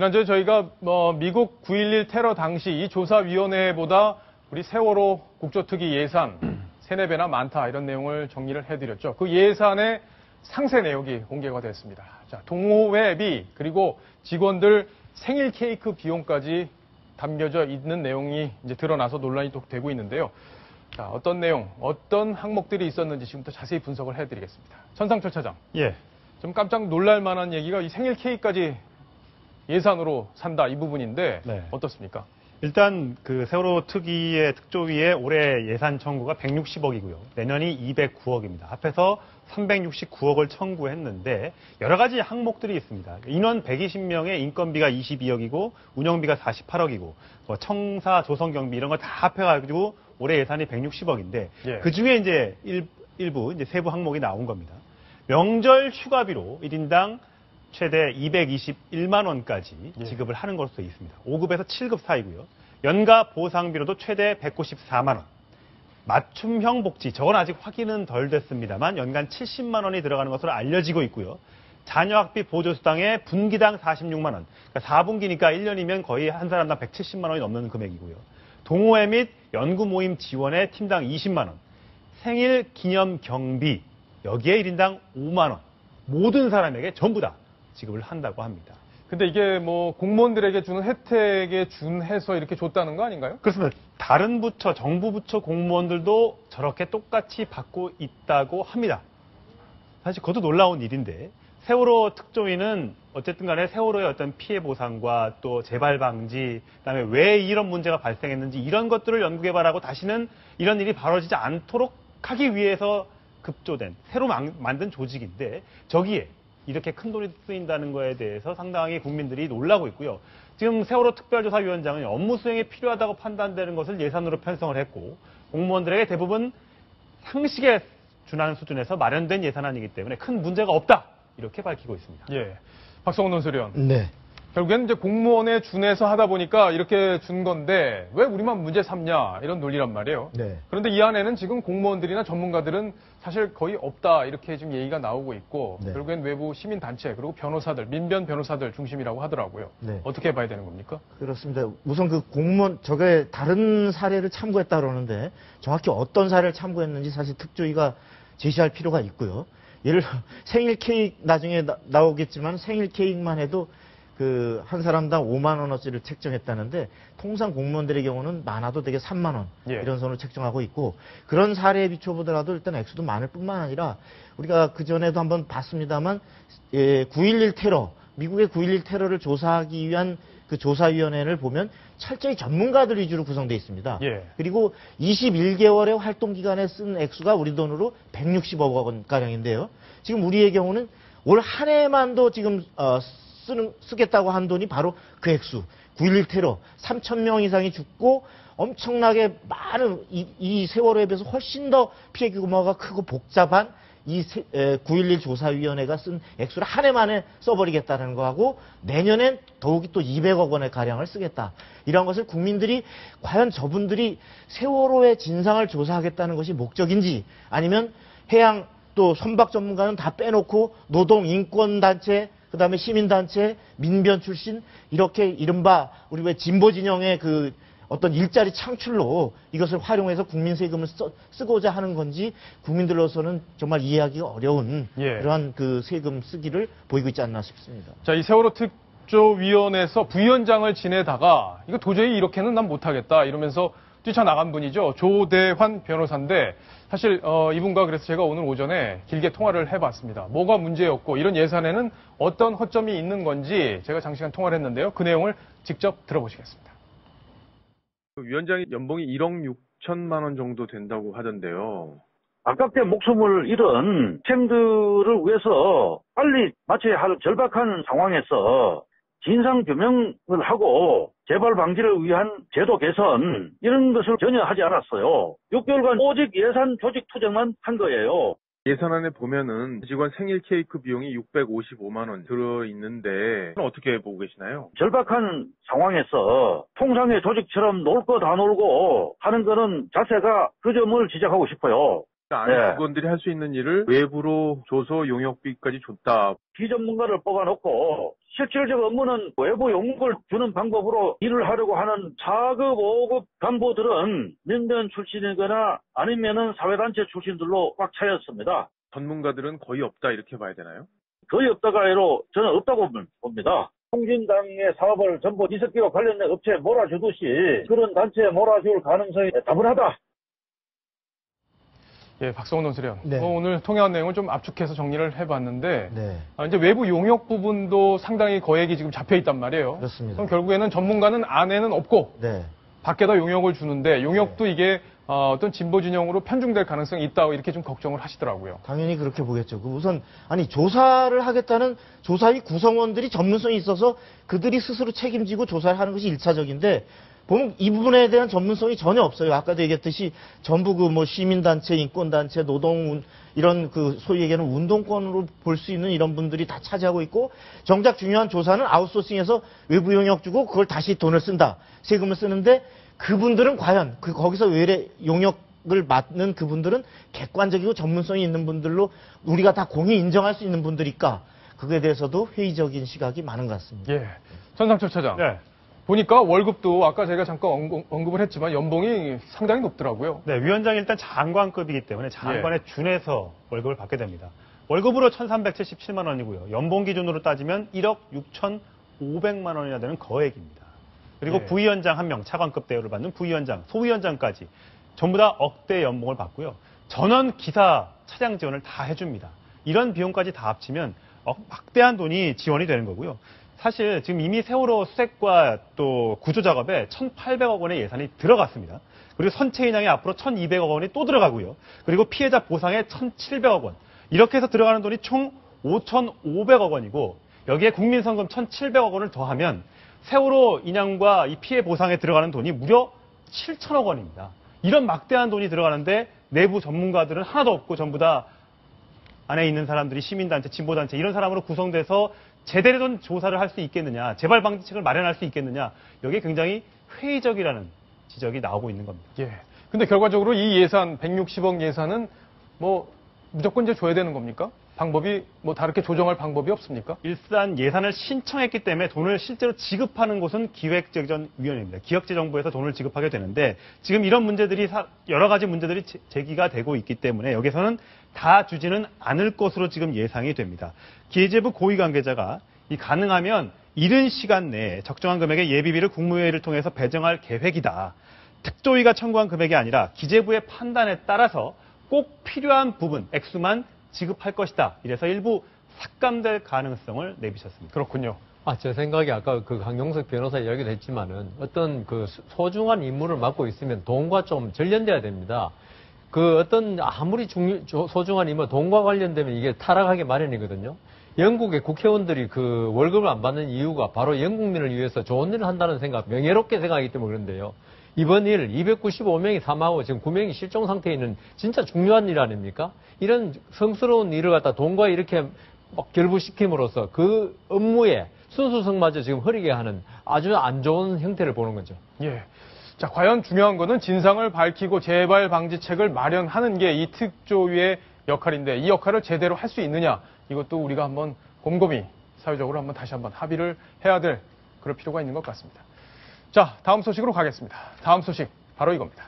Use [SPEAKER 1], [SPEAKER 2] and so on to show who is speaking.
[SPEAKER 1] 지난주에 저희가 미국 9.11 테러 당시 이 조사위원회보다 우리 세월호 국조특위 예산 3, 4배나 많다 이런 내용을 정리를 해드렸죠. 그 예산의 상세 내역이 공개가 됐습니다. 자, 동호회비 그리고 직원들 생일 케이크 비용까지 담겨져 있는 내용이 이제 드러나서 논란이 또 되고 있는데요. 자, 어떤 내용, 어떤 항목들이 있었는지 지금부터 자세히 분석을 해드리겠습니다. 천상철 차장.
[SPEAKER 2] 예.
[SPEAKER 1] 좀 깜짝 놀랄 만한 얘기가 이 생일 케이크까지 예산으로 산다 이 부분인데
[SPEAKER 2] 네.
[SPEAKER 1] 어떻습니까?
[SPEAKER 2] 일단 그 세월호 특위의 특조위의 올해 예산 청구가 160억이고요. 내년이 209억입니다. 합해서 369억을 청구했는데 여러 가지 항목들이 있습니다. 인원 120명의 인건비가 22억이고 운영비가 48억이고 청사, 조성경비 이런 거 다 합해가지고 올해 예산이 160억인데
[SPEAKER 1] 예.
[SPEAKER 2] 그 중에 이제 일부 이제 세부 항목이 나온 겁니다. 명절 휴가비로 1인당 최대 221만 원까지 지급을 하는 것으로 되어 있습니다. 5급에서 7급 사이고요. 연가 보상비로도 최대 194만 원. 맞춤형 복지, 저건 아직 확인은 덜 됐습니다만 연간 70만 원이 들어가는 것으로 알려지고 있고요. 자녀학비 보조수당에 분기당 46만 원. 그러니까 4분기니까 1년이면 거의 한 사람당 170만 원이 넘는 금액이고요. 동호회 및 연구 모임 지원에 팀당 20만 원. 생일 기념 경비, 여기에 1인당 5만 원. 모든 사람에게 전부 다 지급을 한다고 합니다.
[SPEAKER 1] 근데 이게 뭐 공무원들에게 주는 혜택에 준해서 이렇게 줬다는 거 아닌가요?
[SPEAKER 2] 그렇습니다. 다른 부처, 정부 부처 공무원들도 저렇게 똑같이 받고 있다고 합니다. 사실 그것도 놀라운 일인데 세월호 특조위는 어쨌든 간에 세월호의 어떤 피해 보상과 또 재발 방지, 그다음에 왜 이런 문제가 발생했는지 이런 것들을 연구개발하고 다시는 이런 일이 벌어지지 않도록 하기 위해서 급조된 새로 만든 조직인데 저기에 이렇게 큰 돈이 쓰인다는 거에 대해서 상당히 국민들이 놀라고 있고요. 지금 세월호 특별조사위원장은 업무 수행에 필요하다고 판단되는 것을 예산으로 편성을 했고 공무원들에게 대부분 상식에 준하는 수준에서 마련된 예산안이기 때문에 큰 문제가 없다 이렇게 밝히고 있습니다.
[SPEAKER 1] 예, 박성훈 논설위원.
[SPEAKER 3] 네.
[SPEAKER 1] 결국에는 이제 공무원에 준해서 하다 보니까 이렇게 준 건데 왜 우리만 문제 삼냐 이런 논리란 말이에요.
[SPEAKER 3] 네.
[SPEAKER 1] 그런데 이 안에는 지금 공무원들이나 전문가들은 사실 거의 없다 이렇게 지금 얘기가 나오고 있고
[SPEAKER 3] 네.
[SPEAKER 1] 결국엔 외부 시민단체 그리고 변호사들, 민변 변호사들 중심이라고 하더라고요.
[SPEAKER 3] 네.
[SPEAKER 1] 어떻게 봐야 되는 겁니까?
[SPEAKER 3] 그렇습니다. 우선 그 공무원, 저게 다른 사례를 참고했다 그러는데 정확히 어떤 사례를 참고했는지 사실 특조위가 제시할 필요가 있고요. 예를 들어 생일 케이크 나중에 나오겠지만 생일 케이크만 해도 그 한 사람당 5만 원어치를 책정했다는데 통상 공무원들의 경우는 많아도 되게 3만 원 이런 선을 책정하고 있고 그런 사례에 비춰보더라도 일단 액수도 많을 뿐만 아니라 우리가 그전에도 한번 봤습니다만 9.11 테러, 미국의 9.11 테러를 조사하기 위한 그 조사위원회를 보면 철저히 전문가들 위주로 구성되어 있습니다.
[SPEAKER 1] 예.
[SPEAKER 3] 그리고 21개월의 활동 기간에 쓴 액수가 우리 돈으로 160억 원가량인데요. 지금 우리의 경우는 올 한 해만도 지금 쓰겠다고 한 돈이 바로 그 액수. 9.11 테러 3,000명 이상이 죽고 엄청나게 많은 이 세월호에 비해서 훨씬 더 피해 규모가 크고 복잡한 이 9.11 조사위원회가 쓴 액수를 한 해 만에 써버리겠다는 거하고 내년엔 더욱이 또 200억 원의 가량을 쓰겠다. 이런 것을 국민들이 과연 저분들이 세월호의 진상을 조사하겠다는 것이 목적인지 아니면 해양 또 선박 전문가는 다 빼놓고 노동 인권단체 그다음에 시민단체, 민변 출신 이렇게 이른바 우리 왜 진보 진영의 그 어떤 일자리 창출로 이것을 활용해서 국민 세금을 쓰고자 하는 건지 국민들로서는 정말 이해하기가 어려운 그러한 그 세금 쓰기를 보이고 있지 않나 싶습니다.
[SPEAKER 1] 자, 이 세월호 특조위원회에서 부위원장을 지내다가 이거 도저히 이렇게는 난 못하겠다 이러면서 뛰쳐나간 분이죠. 조대환 변호사인데 사실 이분과 그래서 제가 오늘 오전에 길게 통화를 해봤습니다. 뭐가 문제였고 이런 예산에는 어떤 허점이 있는 건지 제가 장시간 통화를 했는데요. 그 내용을 직접 들어보시겠습니다.
[SPEAKER 4] 위원장이 연봉이 1억 6천만 원 정도 된다고 하던데요.
[SPEAKER 5] 아깝게 목숨을 잃은 학생들을 위해서 빨리 마쳐야 할 절박한 상황에서 진상규명을 하고 재발 방지를 위한 제도 개선 이런 것을 전혀 하지 않았어요. 6개월간 오직 예산 조직 투쟁만 한 거예요.
[SPEAKER 4] 예산안에 보면은 직원 생일 케이크 비용이 655만 원 들어있는데 어떻게 보고 계시나요?
[SPEAKER 5] 절박한 상황에서 통상의 조직처럼 놀 거 다 놀고 하는 거는 자세가 그 점을 지적하고 싶어요.
[SPEAKER 4] 안에
[SPEAKER 5] 네.
[SPEAKER 4] 직원들이 할 수 있는 일을 외부로 줘서 용역비까지 줬다.
[SPEAKER 5] 비전문가를 뽑아놓고 실질적 업무는 외부 용역을 주는 방법으로 일을 하려고 하는 4급, 5급 간부들은 민변 출신이거나 아니면은 사회단체 출신들로 꽉 차였습니다.
[SPEAKER 4] 전문가들은 거의 없다 이렇게 봐야 되나요?
[SPEAKER 5] 거의 없다가 아니라 저는 없다고 봅니다. 통진당의 사업을 전부 이석기와 관련된 업체에 몰아주듯이 그런 단체에 몰아줄 가능성이 다분하다.
[SPEAKER 1] 예, 박성훈 논설위원.
[SPEAKER 3] 네.
[SPEAKER 1] 오늘 통해온 내용을 좀 압축해서 정리를 해봤는데,
[SPEAKER 3] 네.
[SPEAKER 1] 이제 외부 용역 부분도 상당히 거액이 지금 잡혀 있단 말이에요.
[SPEAKER 3] 그렇습니다.
[SPEAKER 1] 그럼 결국에는 전문가는 안에는 없고,
[SPEAKER 3] 네.
[SPEAKER 1] 밖에다 용역을 주는데, 용역도 이게 어떤 진보 진영으로 편중될 가능성이 있다고 이렇게 좀 걱정을 하시더라고요.
[SPEAKER 3] 당연히 그렇게 보겠죠. 그 우선 아니 조사를 하겠다는 조사위 구성원들이 전문성이 있어서 그들이 스스로 책임지고 조사를 하는 것이 1차적인데 보면 이 부분에 대한 전문성이 전혀 없어요. 아까도 얘기했듯이 전부 그 뭐 시민단체, 인권단체, 노동 이런 그 소위 얘기하는 운동권으로 볼 수 있는 이런 분들이 다 차지하고 있고 정작 중요한 조사는 아웃소싱해서 외부 용역 주고 그걸 다시 돈을 쓴다. 세금을 쓰는데 그분들은 과연 거기서 외래 용역을 맡는 그분들은 객관적이고 전문성이 있는 분들로 우리가 다 공히 인정할 수 있는 분들일까? 그거에 대해서도 회의적인 시각이 많은 것 같습니다.
[SPEAKER 1] 예. 전상철 차장.
[SPEAKER 2] 네.
[SPEAKER 1] 보니까 월급도 아까 제가 잠깐 언급을 했지만 연봉이 상당히 높더라고요.
[SPEAKER 2] 네, 위원장이 일단 장관급이기 때문에 장관에 준해서 월급을 받게 됩니다. 월급으로 1,377만 원이고요. 연봉 기준으로 따지면 1억 6,500만 원이나 되는 거액입니다. 그리고
[SPEAKER 1] 예.
[SPEAKER 2] 부위원장 1명, 차관급 대우를 받는 부위원장, 소위원장까지 전부 다 억대 연봉을 받고요. 전원 기사 차량 지원을 다 해줍니다. 이런 비용까지 다 합치면 막대한 돈이 지원이 되는 거고요. 사실 지금 이미 세월호 수색과 또 구조 작업에 1,800억 원의 예산이 들어갔습니다. 그리고 선체 인양에 앞으로 1,200억 원이 또 들어가고요. 그리고 피해자 보상에 1,700억 원. 이렇게 해서 들어가는 돈이 총 5,500억 원이고 여기에 국민성금 1,700억 원을 더하면 세월호 인양과 이 피해 보상에 들어가는 돈이 무려 7천억 원입니다. 이런 막대한 돈이 들어가는데 내부 전문가들은 하나도 없고 전부 다 안에 있는 사람들이 시민단체, 진보단체 이런 사람으로 구성돼서 제대로 된 조사를 할 수 있겠느냐, 재발 방지책을 마련할 수 있겠느냐, 여기에 굉장히 회의적이라는 지적이 나오고 있는 겁니다.
[SPEAKER 1] 예. 근데 결과적으로 이 예산, 160억 예산은 뭐 무조건 이제 줘야 되는 겁니까? 방법이 뭐 다르게 조정할 방법이 없습니까?
[SPEAKER 2] 일단 예산을 신청했기 때문에 돈을 실제로 지급하는 곳은 기획재정위원회입니다. 기획재정부에서 돈을 지급하게 되는데 지금 이런 문제들이 여러 가지 문제들이 제기가 되고 있기 때문에 여기서는 다 주지는 않을 것으로 지금 예상이 됩니다. 기재부 고위 관계자가 가능하면 이른 시간 내에 적정한 금액의 예비비를 국무회의를 통해서 배정할 계획이다. 특조위가 청구한 금액이 아니라 기재부의 판단에 따라서 꼭 필요한 부분, 액수만 지급할 것이다. 이래서 일부 삭감될 가능성을 내비쳤습니다.
[SPEAKER 1] 그렇군요.
[SPEAKER 6] 제 생각에 아까 그 강용석 변호사 이야기도 했지만은 어떤 그 소중한 임무를 맡고 있으면 돈과 좀 전련돼야 됩니다. 그 어떤 아무리 소중한 임무, 돈과 관련되면 이게 타락하기 마련이거든요. 영국의 국회의원들이 그 월급을 안 받는 이유가 바로 영국민을 위해서 좋은 일을 한다는 생각, 명예롭게 생각하기 때문에 그런데요. 이번 일 295명이 사망하고 지금 9명이 실종 상태에 있는 진짜 중요한 일 아닙니까? 이런 성스러운 일을 갖다 돈과 이렇게 막 결부시킴으로써 그 업무의 순수성마저 지금 흐리게 하는 아주 안 좋은 형태를 보는 거죠.
[SPEAKER 1] 예. 자, 과연 중요한 거는 진상을 밝히고 재발 방지책을 마련하는 게 이 특조위의 역할인데 이 역할을 제대로 할 수 있느냐 이것도 우리가 한번 곰곰이 사회적으로 한번 다시 한번 합의를 해야 될 그럴 필요가 있는 것 같습니다. 자, 다음 소식으로 가겠습니다. 다음 소식 바로 이겁니다.